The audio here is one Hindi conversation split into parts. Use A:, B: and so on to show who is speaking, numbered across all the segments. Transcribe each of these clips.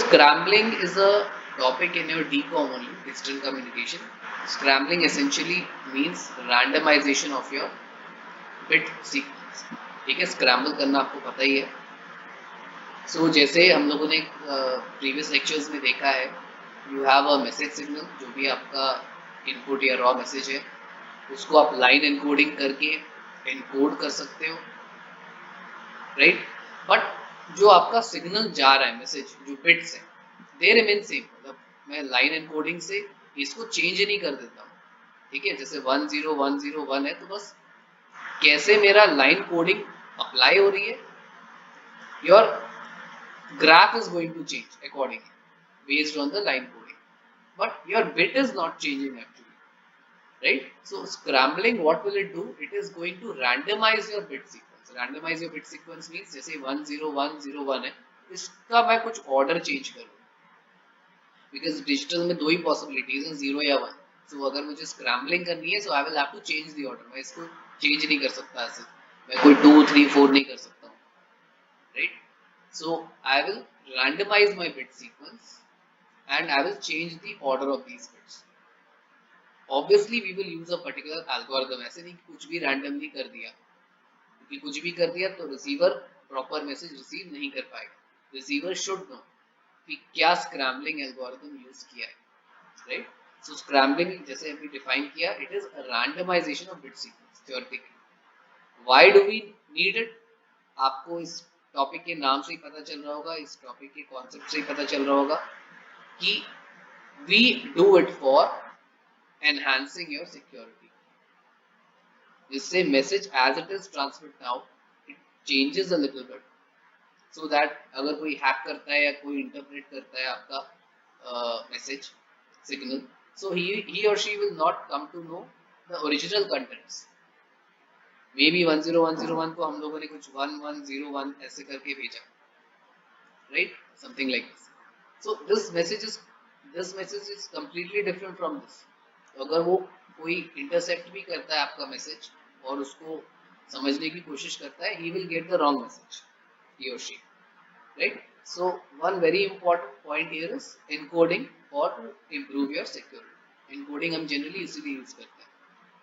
A: scrambling is a topic in your DCOM only, digital communication. Scrambling essentially means randomization of your bit sequence. ठीक है, स्क्रैम्बल करना आपको पता ही है. सो जैसे हम लोगों ने प्रीवियस लेक्चर्स में देखा है, you have a message signal, जो भी आपका इनपुट या रॉ मैसेज है, उसको आप लाइन एनकोडिंग करके एनकोड कर सकते हो, राइट. बट जो आपका सिग्नल जा रहा है, मैसेज जो बिट्स है, दे रिमेन सेम. मतलब मैं लाइन एनकोडिंग से इसको चेंज नहीं कर देता हूँ. ठीक है, जैसे 10101 है, तो बस कैसे मेरा लाइन कोडिंग अप्लाई हो रही है, your graph is going to change accordingly based on the line coding, but your bit is not changing actually, right? So scrambling, what will it do? It is going to randomize your bit sequence. Randomize your bit sequence means जैसे 10101 है, इसका मैं कुछ order change करूँ, because digital में दो ही possibilities हैं, 0 या 1. So अगर मुझे scrambling करनी है, so I will have to change the order. मैं इसको change नहीं कर सकता ऐसे, मैं कोई 2 3 4 नहीं कर सकता हूँ, right? So I will randomize my bit sequence and I will change the order of these bits. Obviously we will use a particular algorithm. ऐसे नहीं कुछ भी randomly कर दिया, क्योंकि कुछ भी कर दिया तो receiver proper message receive नहीं कर पाएगा. Receiver should know कि क्या scrambling algorithm use किया है, right? So scrambling जैसे अभी define किया, it is a randomization of bit sequence theoretically. Why do we need it? आपको इस टॉपिक के नाम से ही पता चल रहा होगा, इस टॉपिक के कॉन्सेप्ट से ही पता चल रहा होगा कि we do it for enhancing your security. जिससे message as it is transmitted now, it changes a little bit, so that अगर कोई हैक करता है या कोई इंटरप्रेट करता है आपका message signal, so he or she will not come to know the original contents. May be 10101 को हम लोगों ने कुछ 1101 ऐसे करके भेजा, right? Something like this. So this message is completely different from this. तो अगर वो कोई इंटरसेप्ट भी करता है आपका मैसेज और उसको समझने की कोशिश करता है, he will get the wrong message, he or she, right? So one very important point here is encoding for to improve your security. Encoding हम generally इसीलिए यूज करते हैं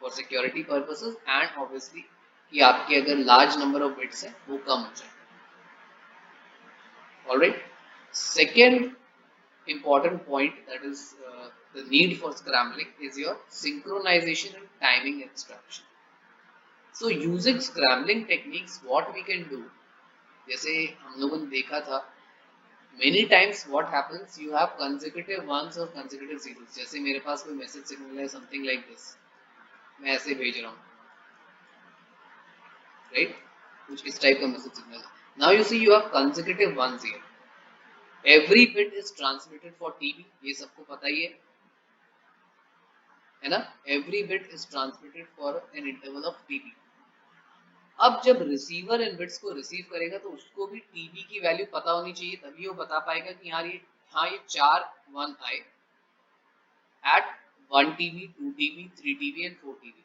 A: for security purposes and obviously कि आपके अगर large number of bits है वो कम हो जाए. Alright. Second important point, that is the need for scrambling, is your synchronization and timing extraction. So using scrambling techniques, what we can do, जैसे हम लोगों ने देखा था, many times what happens, you have consecutive ones or consecutive zeros. जैसे मेरे पास कोई मैसेज सिग्नल है, something like this, मैं ऐसे भेज रहा हूँ, right? कुछ इस टाइप का मैसेज सिग्नल है. Now you see you have consecutive ones here. Every bit is transmitted for TB, ये सबको पता ही है ना? Every bit is transmitted for an interval of TB. अब जब रिसीवर इन बिट्स को रिसीव करेगा तो उसको भी TB की वैल्यू पता होनी चाहिए, तभी वो बता पाएगा कि हाँ ये 4 1 आए at 1 TB, 2 TB, 3 TB and 4 TB.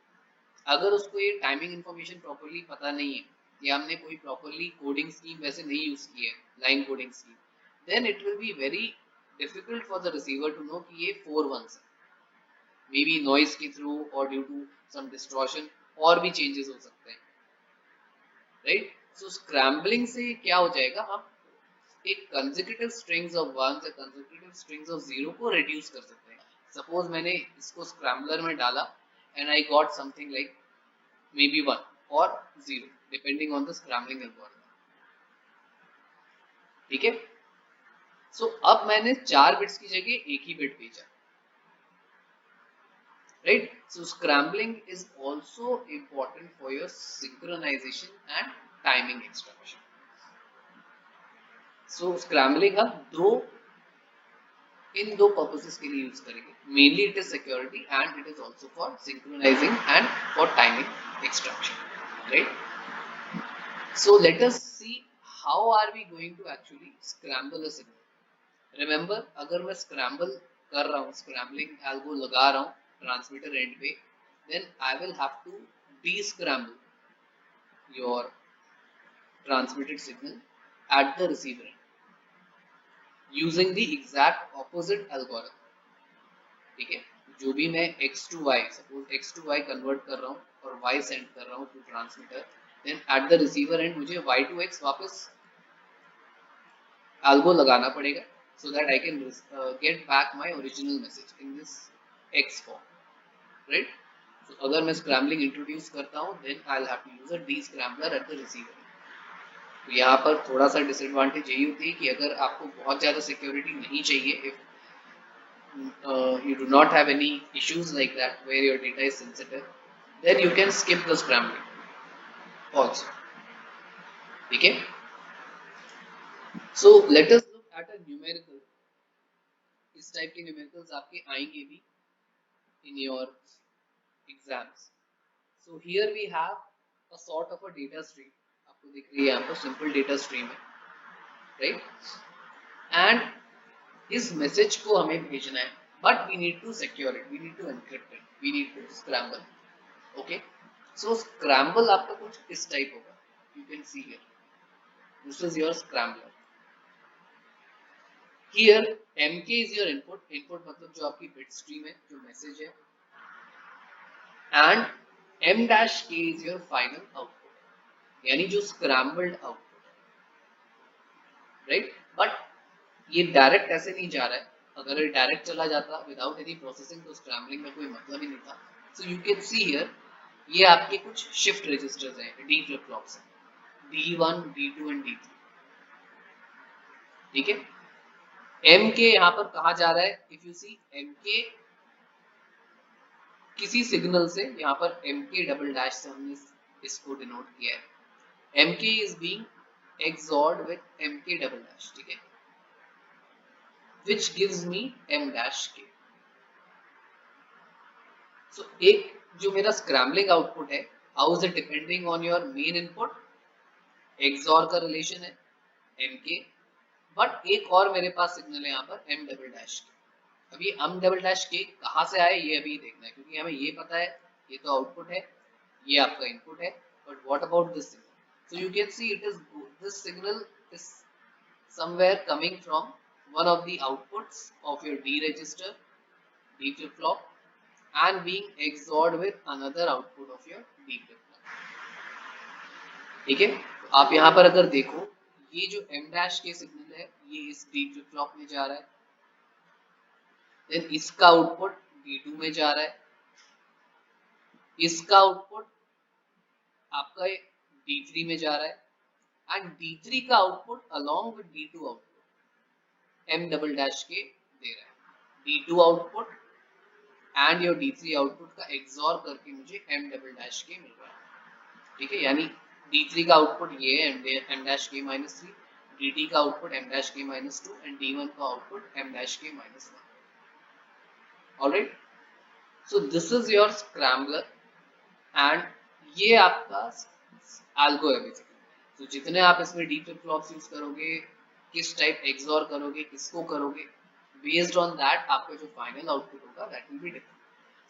A: अगर उसको ये टाइमिंग इंफॉर्मेशन प्रॉपर्ली पता नहीं है, या हमने कोई प्रॉपर्ली कोडिंग स्कीम वैसे नहीं यूज की है, line coding scheme, then it will be very difficult for the receiver to know कि ये 4 1s है. Maybe noise के through or due to some distortion और भी changes हो सकते हैं, right? So scrambling से क्या हो जाएगा, हम एक consecutive strings of ones या consecutive strings of zero को reduce कर सकते हैं. Suppose मैंने इसको scrambler में डाला and I got something like maybe 1 or 0 depending on the scrambling algorithm. ठीक है? So अब मैंने 4 बिट्स की जगह एक ही बिट भेजा, right? So scrambling is also important for your synchronization and timing extraction. So scrambling हम इन दो पर्पसेस के लिए यूज करेंगे. Mainly it is security and it is also for synchronizing and for timing extraction, right? So let us see how are we going to actually scramble a signal. Remember, अगर मैं scramble कर रहा हूँ, scrambling algo लगा रहा हूँ transmitter end पे, then I will have to descramble your transmitted signal at the receiver end. Using the exact opposite algorithm. ठीक है, जो भी मैं x to y, suppose x to y कन्वर्ट कर रहा हूँ और y सेंड कर रहा हूँ to transmitter, then at the receiver end मुझे y टू x वापस algo लगाना पड़ेगा, so that I can get back my original message in this x form, right? So अगर मैं scrambling introduce करता हूँ, then I'll have to use a descrambler at the receiver. तो यहाँ पर थोड़ा सा डिसएडवांटेज यही होती है कि अगर आपको बहुत ज़्यादा सिक्योरिटी नहीं चाहिए, if you do not have any issues like that where your data is sensitive, then you can skip the scrambling also. ठीक है, so let us look at a numerical. इस टाइप के न्यूमेरिकल्स आपके आएंगे भी in your exams. So here we have a sort of a data stream. आपको दिख रही है यहाँ पर simple data stream है, right? And इस मैसेज को हमें भेजना है, but we need to secure it, we need to encrypt it, we need to scramble. Okay, so scramble आपका कुछ इस टाइप होगा. You can see here, this is your scrambler. Here mk is your input. Input मतलब जो आपकी bit stream है, जो मैसेज है, and m dash k is your final output, यानी जो scrambled output है, right? But ये डायरेक्ट ऐसे नहीं जा रहा है. अगर ये डायरेक्ट चला जाता विदाउट एनी प्रोसेसिंग तो स्क्रैम्बलिंग में कोई मतलब ही नहीं था. So you can see here, ये आपके कुछ शिफ्ट रजिस्टर्स हैं, डी फ्लिप फ्लॉप्स हैं, D1, D2 एंड D3. ठीक है, एम के यहाँ पर कहा जा रहा है, इफ यू सी एम के किसी सिग्नल से, यहाँ पर एम के डबल डैश से हमने इसको डिनोट किया है. एम के इज बीइंग एक्सॉर्ड विद एम के डबल डैश. ठीक है, which gives me m dash k. So एक जो मेरा स्क्रैम्बलिंग आउटपुट है, how is it depending on your main input, XOR का रिलेशन है mk, बट एक और मेरे पास सिग्नल है यहाँ पर m डबल डैश के. अभी m डबल डैश के कहाँ से आए ये अभी देखना है, क्योंकि हमें ये पता है ये तो आउटपुट है, ये आपका इनपुट है, but what about this signal? So you can see it is, this signal is somewhere coming from one of the outputs of your D register, D flip flop, and being XORed with another output of your D flip flop. ठीक है, तो आप यहाँ पर अगर देखो, ये जो M dash के सिग्नल है ये इस D flip flop में जा रहा है, देन इसका आउटपुट D2 में जा रहा है, इसका आउटपुट आपका D3 में जा रहा है, एंड D3 का output along with D2 output M double dash के दे रहा है. D2 output and your D3 output का XOR करके मुझे M डबल डैश के मिल रहा है. ठीक है, यानी D3 का आउटपुट ये है M डैश के माइनस 3, D2 का आउटपुट M डैश के माइनस 2 एंड D1 का आउटपुट M डैश के minus 1. Alright, so this is your scrambler and ये आपका एल्गो है बेसिकली. तो जितने आप इसमें डी फ्लिप फ्लॉप्स यूज करोगे, किस टाइप XOR करोगे, किसको करोगे, based on that आपका जो फाइनल आउटपुट होगा that will be different.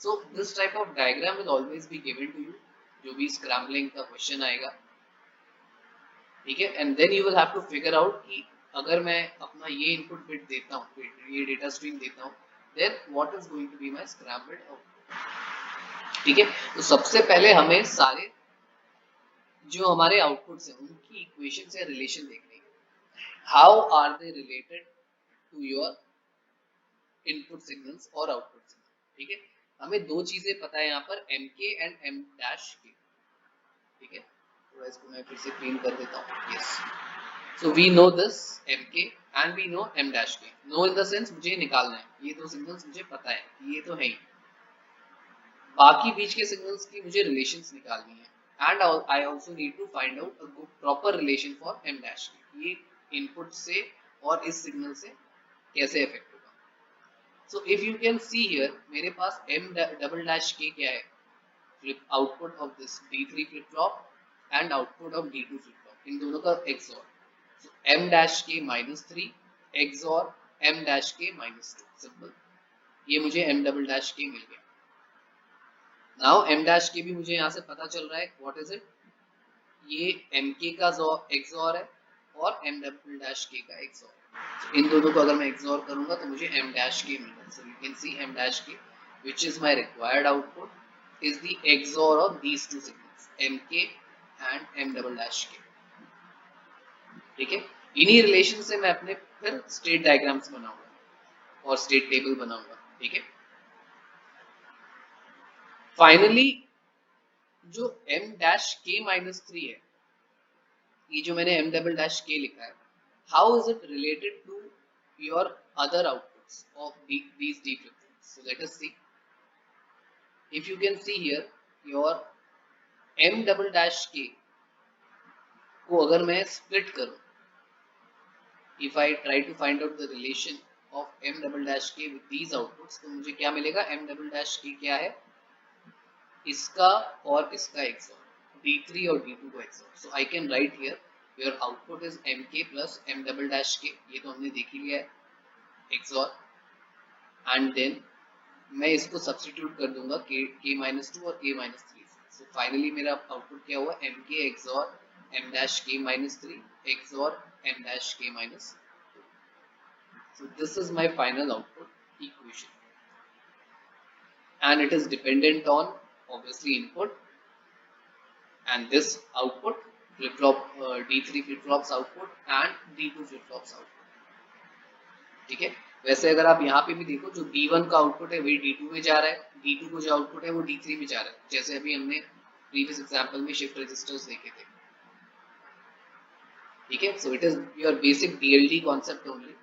A: So this type of diagram will always be given to you जो भी स्क्रैम्बलिंग का क्वेश्चन आएगा. ठीक है, and then you will have to figure out कि अगर मैं अपना ये इनपुट बिट देता हूँ, ये डेटा स्ट्रीम देता हूँ, then what is going to be my scrambled output. ठीक है, तो सबसे पहले हमें सारे जो हमारे आउटपुट्स हैं उनकी इक्वेशन से रिलेशन देखनी है. How are they related to your input signals और आउटपुट सिग्नल. ठीक है, हमें दो चीजें पता है यहाँ पर, mk and m dash k. ठीक है, थोड़ा इसको मैं फिर से क्लीन कर देता हूँ. Yes, so we know this mk and we know m dash k. No in the sense मुझे निकालना है, ये दो सिग्नल्स मुझे पता है, ये तो है ही. बाकी बीच के सिग्नल्स की मुझे रिलेशंस निकालनी है, and I also need to find out a good proper relation for m dash k. ये इनपुट से और इस सिग्नल से कैसे effect. So if you can see here, मेरे पास m double dash k क्या है, flip output of this D3 flip flop and output of D2 flip flop, इन दोनों का XOR. So m dash k minus 3 XOR m dash k minus 2. Simple, ये मुझे m double dash k मिल गया. Now m dash k भी मुझे यहाँ से पता चल रहा है, what is it? ये mk का XOR है और m double dash k का XOR है. इन दोनों को अगर मैं XOR करूंगा तो मुझे m dash k मिलेगा. So you can see m dash k, which is my required output, is the XOR of these two signals mk and m double dash k. ठीक है, इन्हीं रिलेशन से मैं अपने फिर स्टेट डायग्राम्स बनाऊंगा और स्टेट टेबल बनाऊंगा. ठीक है, फाइनली जो m dash k minus 3 है, ये जो मैंने m double dash k लिखा है, how is it related to your other outputs of these D flip flops? So let us see. If you can see here, your m double dash k को अगर मैं स्प्लिट करूं, if I try to find out the relation of m double dash k with these outputs, तो मुझे क्या मिलेगा? m double dash k क्या है? इसका और इसका XOR, D3 और D2 को XOR. So I can write here your output is mk plus m double dash k, ये तो हमने देख ही लिया है, XOR, and then मैं इसको सब्स्टिट्यूट कर दूंगा k minus 2 और k minus 3. So finally मेरा आउटपुट क्या हुआ? mk XOR m dash k minus 3 XOR m dash k minus 2. So this is my final output equation, and it is dependent on obviously input and this output flip flop D3 flip flops output and D2 flip flops output. ठीक है, वैसे अगर आप यहाँ पे भी देखो, जो D1 का आउटपुट है वही D2 में जा रहा है, D2 को जो आउटपुट है वो D3 में जा रहा है, जैसे अभी हमने प्रीवियस एग्जांपल में शिफ्ट रजिस्टर्स देखे थे. ठीक है, so it is your basic DLD concept only.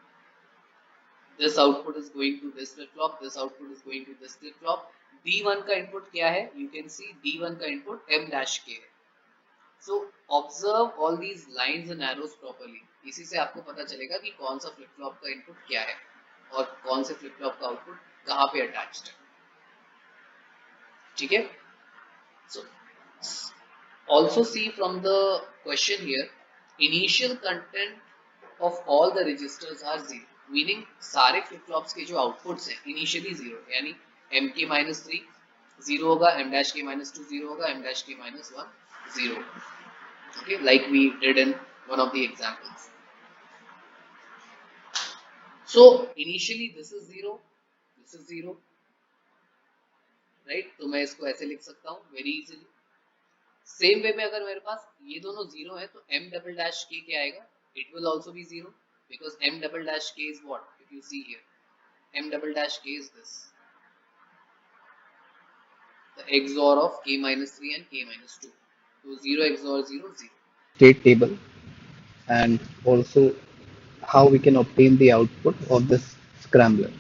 A: This output is going to this flip flop, this output is going to this flip flop. D1 का इनपुट क्या है? You can see D1 का इनपुट m dash k है. So observe all these lines and arrows properly. इसी से आपको पता चलेगा कि कौन सा फ्लिप फ्लॉप का इनपुट क्या है और कौन से फ्लिप फ्लॉप का आउटपुट कहाँ पे अटैच्ड है. ठीक है, so also see from the question here, initial content of all the registers are 0, meaning सारे फ्लिप फ्लॉप्स के जो आउटपुट्स हैं इनिशियली 0, यानी mk minus 3 0 होगा, m dash k minus 2 0 होगा, m dash k minus 1 0. Okay, like we did in one of the examples. So initially this is 0, this is 0, right? तो मैं इसको ऐसे लिख सकता हूँ very easily. सेम वे में अगर मेरे पास ये दोनों 0 है तो m double dash k क्या आएगा? It will also be 0 because m double dash k is what? If you see here, m double dash k is this, the XOR of k minus 3 and k minus 2. So 0 XOR 0 0.
B: State table and also how we can obtain the output of this scrambler.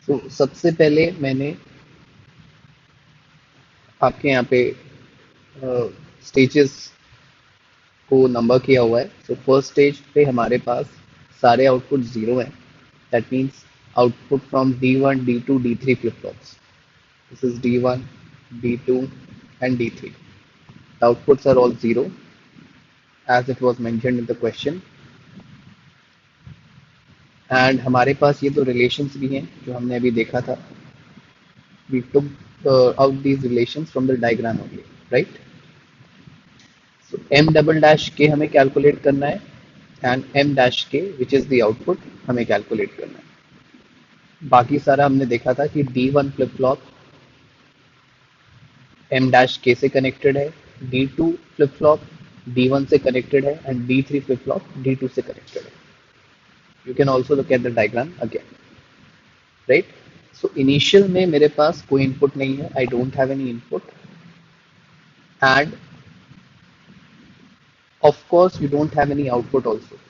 B: So सबसे पहले मैंने आपके यहाँ पे स्टेजेस को नंबर किया हुआ है. सो फर्स्ट स्टेज पे हमारे पास सारे आउटपुट 0 हैं. That means output from D1, D2, D3 flip flops. This is D1, D2 and D3. The outputs are all 0 as it was mentioned in the question. And हमारे पास ये तो रिलेशंस भी हैं जो हमने अभी देखा था. We took out these relations from the diagram only, right? So m double dash k हमें कैलकुलेट करना है and m dash k which is the output हमें कैलकुलेट करना है. बाकी सारा हमने देखा था कि D1 flip flop m dash के से कनेक्टेड है, D2 फ्लिप फ्लॉप D1 से कनेक्टेड है and D3 flip flop D2 से कनेक्टेड है. You can also look at the diagram again, right? So initial में मेरे पास कोई input नहीं है, I don't have any input, and of course you don't have any output also,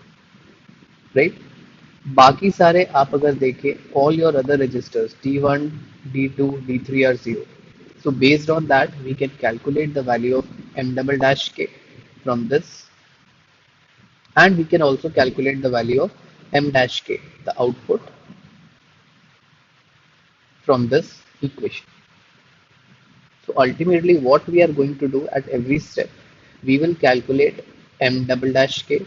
B: right? बाकी सारे आप अगर देखें, all your other registers D1, D2, D3 are 0. So based on that we can calculate the value of m double dash k from this, and we can also calculate the value of m dash k, the output from this equation. So ultimately what we are going to do at every step, we will calculate m double dash k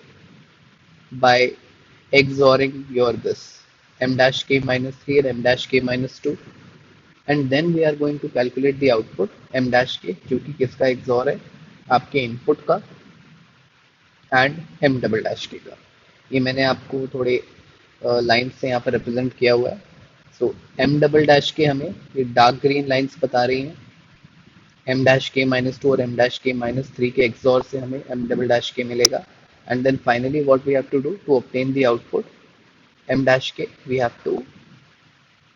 B: by XORing your this m dash k minus 3 and m dash k minus 2, and then we are going to calculate the output m dash k जो कि किसका XOR है, आपके input का and m double dash k का. ये मैंने आपको थोड़े लाइन से यहाँ पर रिप्रेजेंट किया हुआ है। सो एम डबल डैश के हमें ये डार्क ग्रीन लाइंस बता रही हैं एम डैश के माइनस टू और एम डैश के माइनस थ्री के एक्सॉर से हमें एम डबल डैश के मिलेगा। And then finally what we have to do to obtain the output M dash K, we have to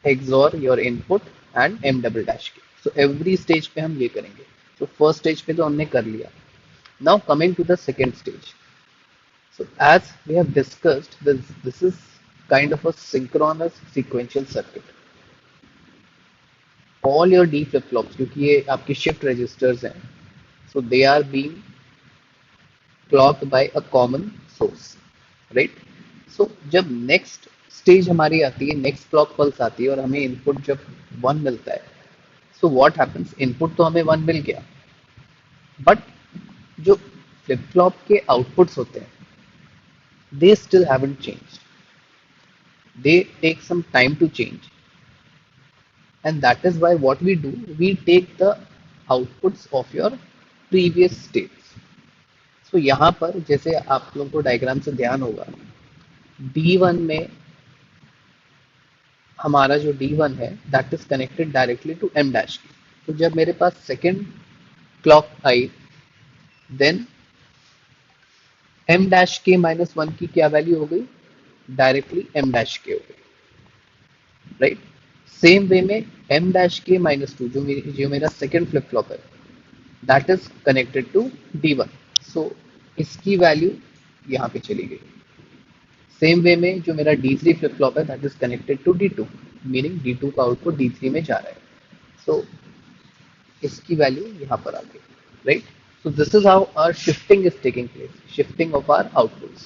B: XOR your input and m double dash के। So every stage पे हम ये करेंगे। So first stage पे तो हमने कर लिया। Now coming to the second stage. So as we have discussed, this is kind of a synchronous sequential circuit. All your D flip flops, क्योंकि ये आपकी shift registers हैं, so they are being clocked by a common source, right? So जब next stage हमारी आती है, next clock pulse आती है और हमें input जब 1 मिलता है, सो व्हाट हैपेंस, इनपुट तो हमें 1 मिल गया, बट जो फ्लिप फ्लॉप के आउटपुट्स होते हैं they still haven't changed, they take some time to change, and that is why what we do, we take the outputs of your previous states. So यहाँ पर जैसे आप लोगों को डायग्राम से ध्यान होगा, D1 में हमारा जो D1 है that is connected directly to M dash k. तो जब मेरे पास सेकेंड क्लॉक आई, देन m डैश के माइनस वन की क्या वैल्यू हो गई, डायरेक्टली m डैश के हो गई, राइट। सेम वे में m डैश के माइनस टू जो मेरा सेकेंड फ्लिप फ्लॉप है that is connected to D1, so इसकी वैल्यू यहाँ पे चली गई। सेम वे में जो मेरा D3 फ्लिप फ्लॉप है that is connected to D2, meaning D2 का आउटपुट D3 में जा रहा है, सो इसकी वैल्यू यहाँ पर आ गई, right. So this is how our shifting is taking place, shifting of our outputs,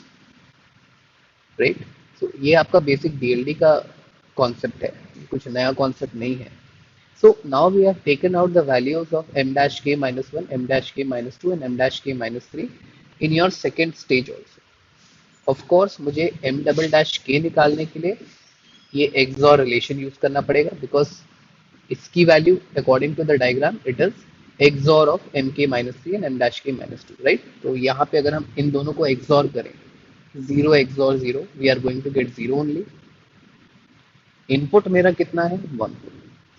B: right? So ये आपका basic DLD का concept है, कुछ नया concept नहीं है। So now we have taken out the values of m dash k minus 1, m dash k minus 2 and m dash k minus 3 in your second stage also. Of course मुझे m double dash k निकालने के लिए ये XOR relation use करना पड़ेगा, because इसकी value according to the diagram it is XOR of M K minus three and M dash के माइनस टू, राइट। तो यहाँ पे अगर हम इन दोनों को XOR करें, 0 XOR 0, we are going to get 0 only. Input मेरा कितना है 1,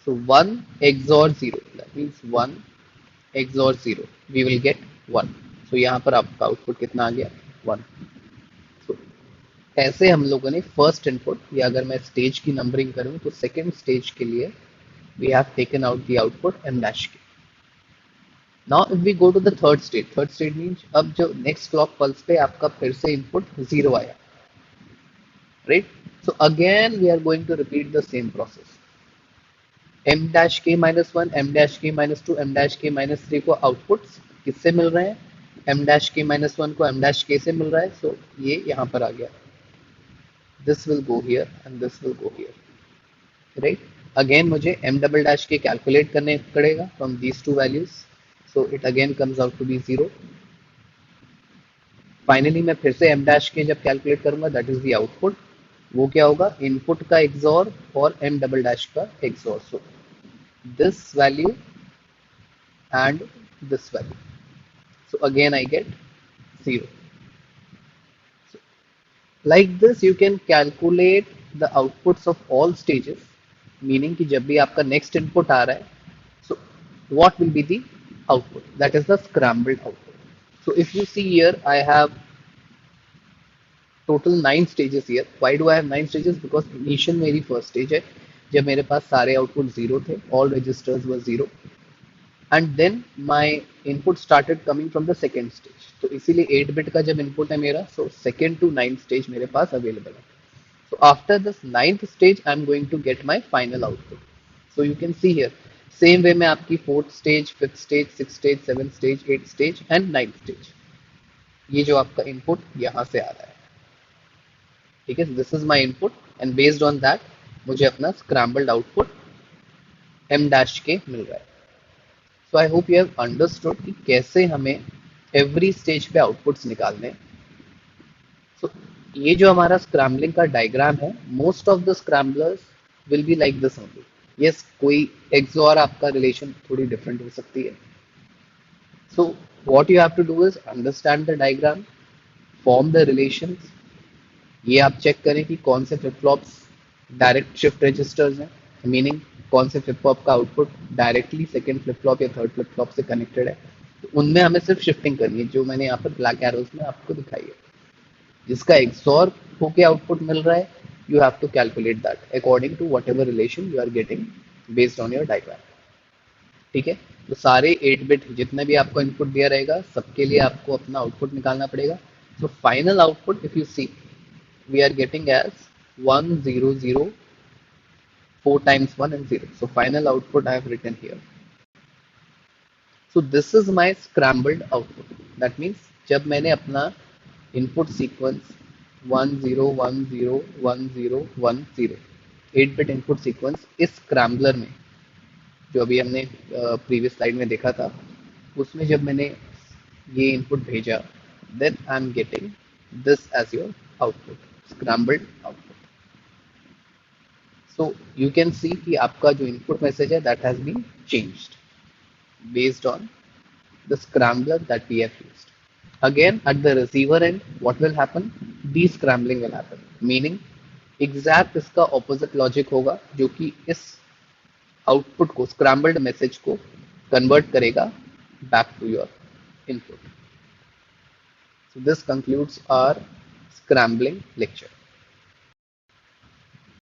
B: so 1 XOR 0 that means 1 XOR 0 we will get 1, so यहाँ पर आपका आउटपुट कितना आ गया 1। सो ऐसे हम लोगों ने फर्स्ट इनपुट, या अगर मैं स्टेज की नंबरिंग करूँ तो सेकेंड स्टेज के लिए we have taken out the output m dash k. Now if we go to the third state means अब जो next clock pulse पे आपका फिर से input 0 आया, right? So again we are going to repeat the same process. m dash k minus 1, m dash k minus 2, m dash k minus 3 को outputs किससे मिल रहे हैं, m dash k minus 1 को m dash k से मिल रहा है, so ये यहाँ पर आ गया, this will go here and this will go here, right? Again मुझे m double dash k calculate करने पड़ेगा from these two values, so it again comes out to be 0। Finally मैं फिर से m डैश के जब कैलकुलेट करूंगा दैट इज द आउटपुट, वो क्या होगा, इनपुट का XOR और m डबल डैश का XOR, so this value and this value, so again I get 0। Like this you can calculate the outputs of all stages, meaning कि जब भी आपका नेक्स्ट इनपुट आ रहा है, so what will be the output, that is the scrambled output. So if you see here I have total 9 stages here. Why do I have 9 stages, because initial मेरी फर्स्ट स्टेज है जब मेरे पास सारे आउटपुट 0 थे, all registers were 0, and then my input started coming from the second stage. तो इसीलिए 8 बिट का जब इनपुट है मेरा, सो सेकेंड टू 9 स्टेज मेरे पास अवेलेबल है। So after this ninth stage, I am going to get my final output. So you can see here, same way में आपकी fourth stage, fifth stage, sixth stage, seventh stage, eighth stage and ninth stage, ये जो आपका input यहाँ से आ रहा है, ठीक है। This is my input and based on that मुझे अपना scrambled output m dash के मिल रहा है। So I hope you have understood कि कैसे हमें every stage पे outputs निकालने हैं। So ये जो हमारा स्क्रैम्बलिंग का डायग्राम है, most of the scramblers will be like this only. Yes, कोई XOR आपका रिलेशन थोड़ी डिफरेंट हो सकती है। So what you have to do is understand the diagram, form the relations ये आप चेक करें कि कौन से flip flops direct shift registers हैं, मीनिंग कौन से फ्लिप फ्लॉप का output directly second flip flop या थर्ड फ्लिप फ्लॉप से कनेक्टेड है। तो उनमें हमें सिर्फ शिफ्टिंग करनी है, जो मैंने यहाँ पर ब्लैक एरोज में आपको दिखाई है। जिसका एक्सॉर होके आउटपुट मिल रहा है, you have to calculate that according to whatever relation you are getting based on your diagram. ठीक है, तो सारे 8 बिट जितने भी आपको इनपुट दिया रहेगा सबके लिए आपको अपना आउटपुट निकालना पड़ेगा। So final output if you see we are getting as 1 0 0 4 times 1 and 0. So final output I have written here. So this is my scrambled output. That means जब मैंने अपना input sequence 1 0 1 0 1 0 1 0 8 bit input sequence इस scrambler में जो अभी हमने previous slide में देखा था, उसमें जब मैंने ये input भेजा, then I am getting this as your output, scrambled output. So you can see कि आपका जो input message है that has been changed based on the scrambler that we have used. Again at the receiver end what will happen? Descrambling will happen, meaning exact इसका opposite logic होगा जो कि इस output को scrambled message को convert करेगा back to your input. So this concludes our scrambling lecture.